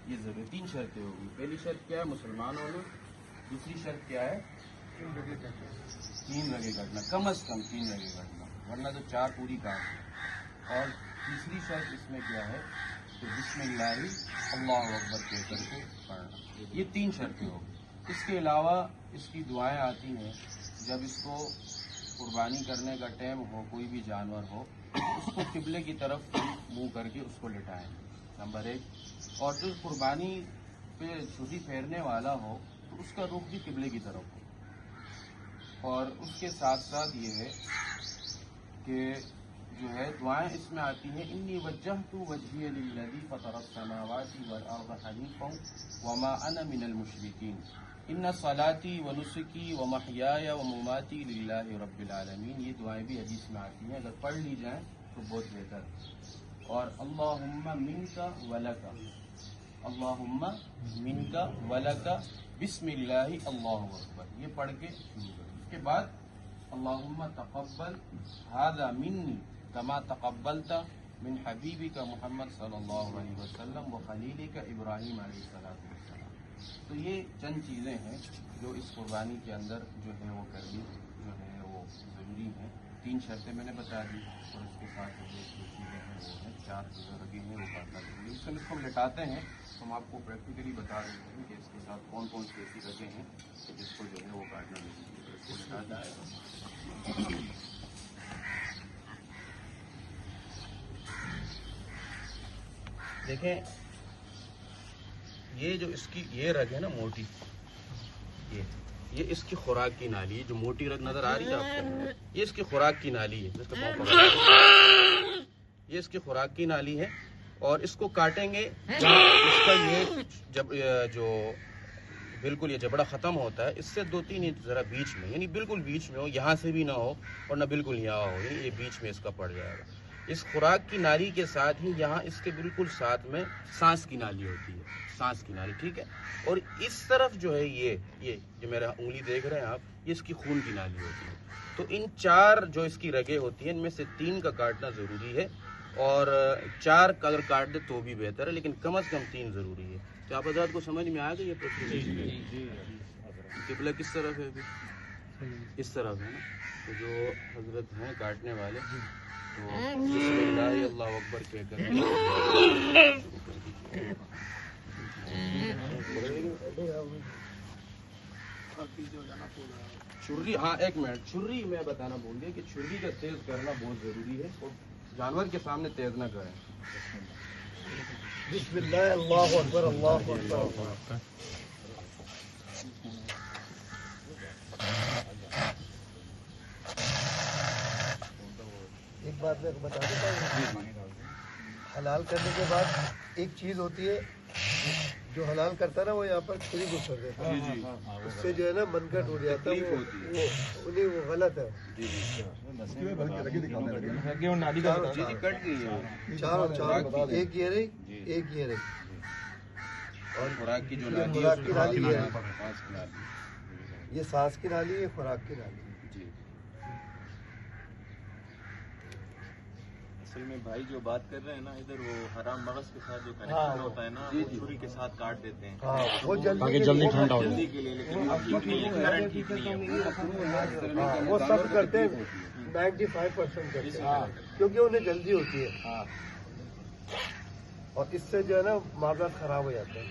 یہ ضروری 3 شرطیں ہوگی. پہلی شرط کیا ہے؟ مسلمان ہونا. دوسری شرط کیا ہے؟ 3 رگے کٹنا، کم از کم 3 رگے کٹنا، ورنہ تو 4 پوری کاٹ. اور تیسری شرط اس میں کیا ہے کہ بسم اللہ اللہ اکبر کہہ کر کے پڑھنا. یہ 3 شرطیں ہوگی. اس کے علاوہ اس کی دعائیں آتی ہیں جب اس کو قربانی کرنے کا ٹائم ہو، کوئی بھی جانور ہو، اس کو قبلے کی طرف منہ کر کے اس کو لٹائیں، نمبر 1. اور جو قربانی پہ چھری پھیرنے والا ہو تو اس کا رخ بھی قبلے کی طرف ہو. اور اس کے ساتھ ساتھ یہ ہے کہ جو ہے دعائیں اس میں آتی ہیں انی وجہت وجہی للذی فطر السماوات والارض حنیفا وما انا من المشرکین ان صلاتی ونسکی ومحیای ومماتی للہ رب العالمین. یہ دعائیں بھی حدیث میں آتی ہیں، اگر پڑھ لی جائیں تو بہت بہتر. اور اللہم منک ولک، اللہم منک ولک بسم اللہ اللہ اکبر، یہ پڑھ کے شروع کریں. اس کے بعد اللہم تقبل ھذا منی کما تقبلت من حبیبک محمد صلی اللہ علیہ وسلم و خلیلک ابراہیم علیہ السلام. تو یہ چند چیزیں ہیں جو اس قربانی کے اندر جو ہے وہ کرنی جو ہے وہ ضروری ہیں. 3 شرطیں میں نے بتا دی، اور اس کے ساتھ جو چیزیں ہیں وہ ہیں 4 رگے ہیں وہ کاٹنا ضروری ہے. اس کو ہم لٹاتے ہیں تو ہم آپ کو پریکٹیکلی بتا رہے ہیں کہ اس کے ساتھ کون کون سی ایسی رگیں ہیں جس کو جو ہے وہ کاٹنا ضروری ہے. اس کو لٹانا ہے. دیکھیں یہ جو اس کی یہ رگ ہے نا موٹی، یہ اس کی خوراک کی نالی ہے. جو موٹی رگ نظر آ رہی ہے آپ کو، یہ اس کی خوراک کی نالی ہے. جس کا پاؤں پکڑا ہے یہ اس کی خوراک کی نالی ہے. اور اس کو کاٹیں گے اس کا یہ جب جو بالکل یہ جبڑا ختم ہوتا ہے، اس سے 2-3 انچ ذرا بیچ میں، یعنی بالکل بیچ میں ہو، یہاں سے بھی نہ ہو اور نہ بالکل یہاں ہو، یعنی یہ بیچ میں اس کا پڑ جائے گا. اس خوراک کی نالی کے ساتھ ہی یہاں اس کے بالکل ساتھ میں سانس کی نالی ہوتی ہے، سانس کی نالی، ٹھیک ہے. اور اس طرف جو ہے یہ جو میرا انگلی دیکھ رہے ہیں آپ، یہ اس کی خون کی نالی ہوتی ہے. تو ان 4 جو اس کی رگیں ہوتی ہیں ان میں سے 3 کا کاٹنا ضروری ہے، اور 4 کا اگر کاٹ دے تو بھی بہتر ہے، لیکن کم از کم 3 ضروری ہے. تو آپ حضرات کو سمجھ میں آیا کہ یہ قبلہ کس طرف ہے؟ ابھی اس طرف ہے نا. تو جو حضرت ہیں کاٹنے والے تو بسم اللہ اللہ اکبر کہہ کر چھری. ہاں ایک منٹ، چھری میں بتانا بھول گیا کہ چھری کا تیز کرنا بہت ضروری ہے، اور جانور کے سامنے تیز نہ کریں. بسم اللہ اللہ اکبر اللہ اکبر. ایک بات میں بتا دیتا ہوں، حلال کرنے کے بعد ایک چیز ہوتی ہے جو حلال کرتا ہے نا، وہ یہاں پر چھری گھسر دیتا ہے، اس سے جو ہے نا منکٹ اٹھ جاتا ہے، وہ غلط ہے. چار ایک یہ رہی، ایک یہ رہی، اور خوراک کی جو خوراک کی نالی ہے، یہ سانس کی نالی ہے، خوراک کی نالی. اصل میں بھائی جو بات کر رہے ہیں نا ادھر، وہ حرام مغز کے ساتھ جو کنیکشن ہوتا ہے نا، وہ چھری کے ساتھ کاٹ دیتے ہیں وہ جلدی ٹھنڈا جلدی کے لیے، لیکن وہ ٹھیک نہیں ہے، کرنٹ ٹھیک نہیں ہے. وہ سب کرتے ہیں 95% کرتے ہیں کیونکہ انہیں جلدی ہوتی ہے، اور اس سے جو ہے نا معاملات خراب ہو جاتے ہیں.